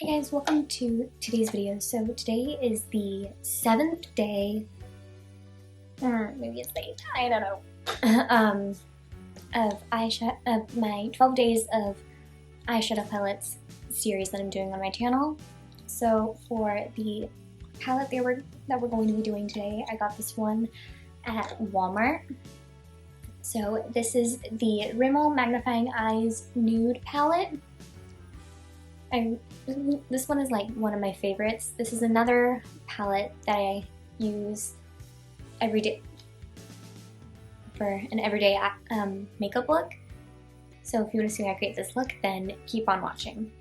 Hi guys, welcome to today's video. So today is the 7th day, or maybe it's the 8th, I don't know, of my 12 days of eyeshadow palettes series that I'm doing on my channel. So for the palette that we're going to be doing today, I got this one at Walmart. So this is the Rimmel Magnifying Eyes Nude palette. This one is like one of my favorites. This is another palette that I use every day for an everyday makeup look. So if you want to see how I create this look, then keep on watching.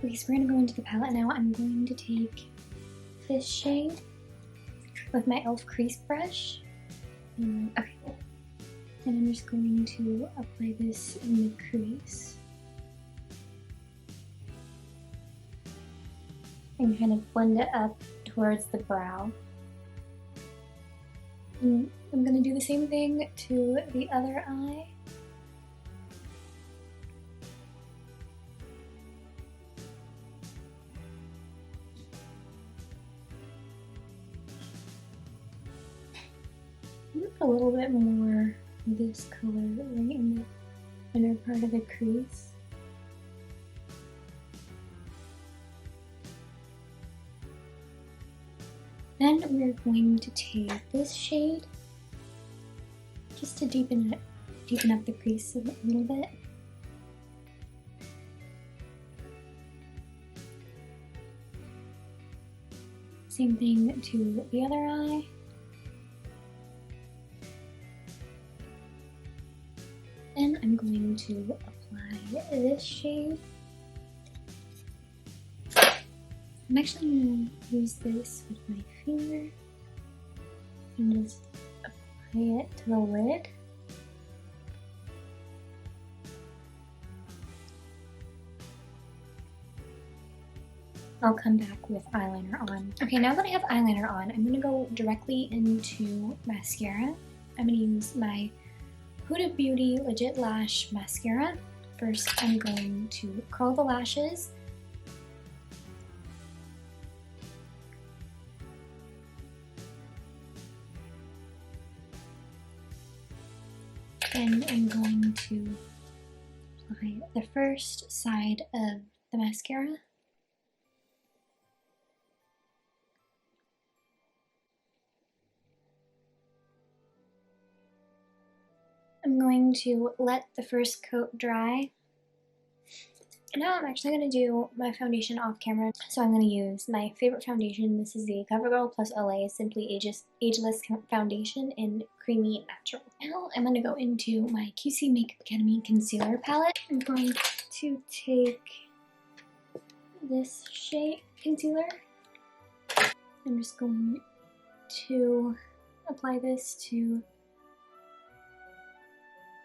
Okay, so we're going to go into the palette now. I'm going to take this shade with my e.l.f. crease brush. Okay. And I'm just going to apply this in the crease. And kind of blend it up towards the brow. And I'm going to do the same thing to the other eye. A little bit more of this color right in the inner part of the crease. Then we're going to take this shade just to deepen up the crease a little bit. Same thing to the other eye. Then I'm going to apply this shade. I'm actually going to use this with my finger and just apply it to the lid. I'll come back with eyeliner on. Okay, now that I have eyeliner on, I'm going to go directly into mascara. I'm going to use my Huda Beauty Legit Lash Mascara. First, I'm going to curl the lashes. And I'm going to apply the first side of the mascara. I'm going to let the first coat dry. And now I'm actually going to do my foundation off camera. So I'm going to use my favorite foundation. This is the CoverGirl Plus Olay Simply Ageless Foundation in Creamy Natural. Now I'm going to go into my QC Makeup Academy Concealer Palette. I'm going to take this shade concealer. I'm just going to apply this to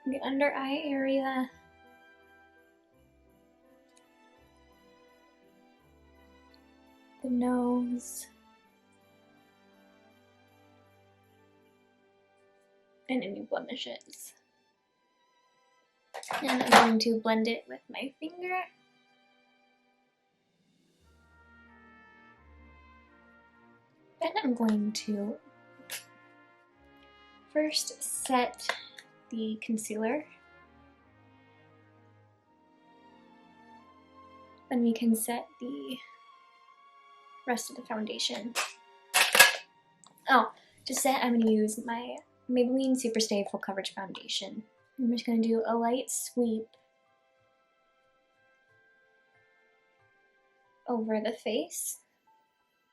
the under eye area. The nose, and any blemishes. And I'm going to blend it with my finger. Then I'm going to first set the concealer. Then we can set the rest of the foundation. Oh, to set, I'm going to use my Maybelline Superstay Full Coverage Foundation. I'm just going to do a light sweep over the face.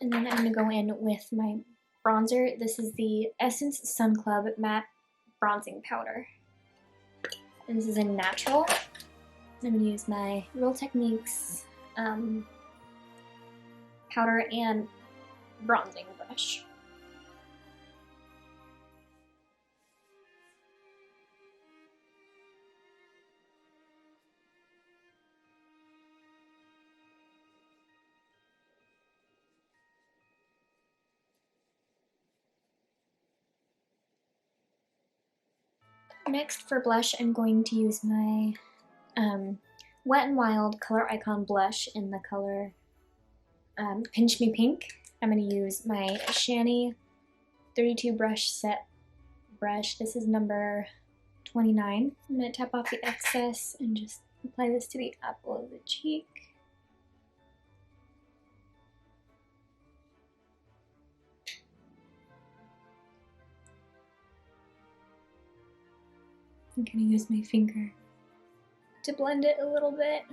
And then I'm going to go in with my bronzer. This is the Essence Sun Club Matte Bronzing Powder. And this is in Natural. I'm going to use my Real Techniques powder and bronzing brush. Next for blush, I'm going to use my Wet n Wild Color Icon blush in the color Pinch Me Pink. I'm going to use my Shani 32 brush set brush. This is number 29. I'm going to tap off the excess and just apply this to the apple of the cheek. I'm going to use my finger to blend it a little bit.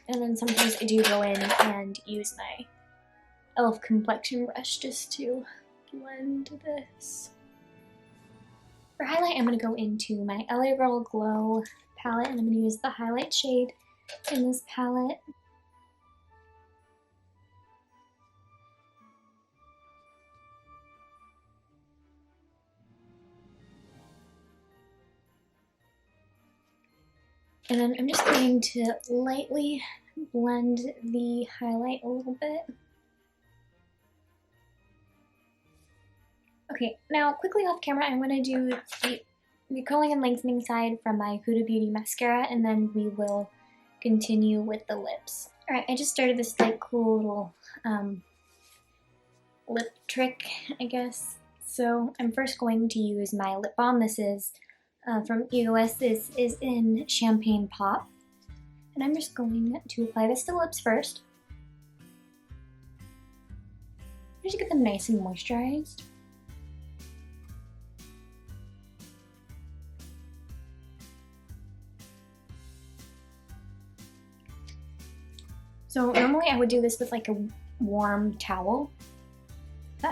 And then sometimes I do go in and use my e.l.f. complexion brush just to blend this. For highlight, I'm going to go into my LA Girl Glow palette, and I'm going to use the highlight shade in this palette. And then I'm just going to lightly blend the highlight a little bit. Okay, now quickly off camera, I'm going to do the curling and lengthening side from my Huda Beauty mascara, and then we will continue with the lips. Alright, I just started this like cool little lip trick, I guess. So I'm first going to use my lip balm. This is from EOS. This is in Champagne Pop. And I'm just going to apply this to the lips first. Just get them nice and moisturized. So normally I would do this with like a warm towel, but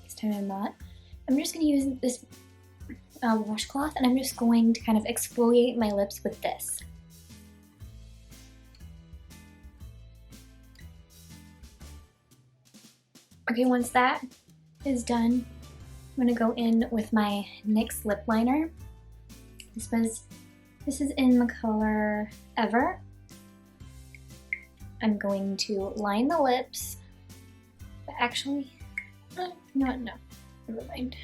this time I'm not. I'm just going to use this washcloth, and I'm just going to kind of exfoliate my lips with this. Okay, once that is done, I'm going to go in with my NYX lip liner. This is in the color Ever. I'm going to line the lips, but actually, no, never mind.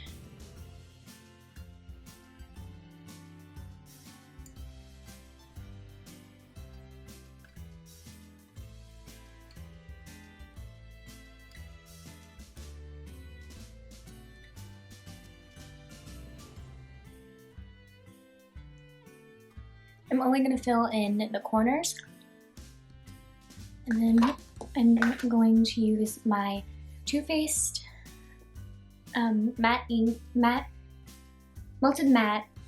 I'm only going to fill in the corners. And then I'm going to use my Too Faced Melted Matte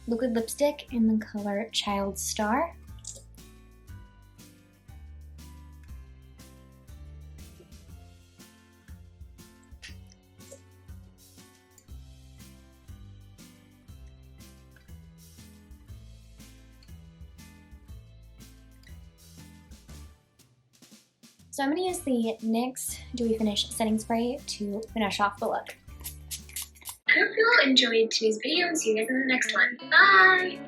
Liquid Lipstick in the color Child Star. So I'm going to use the NYX Dewy Finish Setting Spray to finish off the look. I hope you all enjoyed today's video and see you guys in the next one. Bye!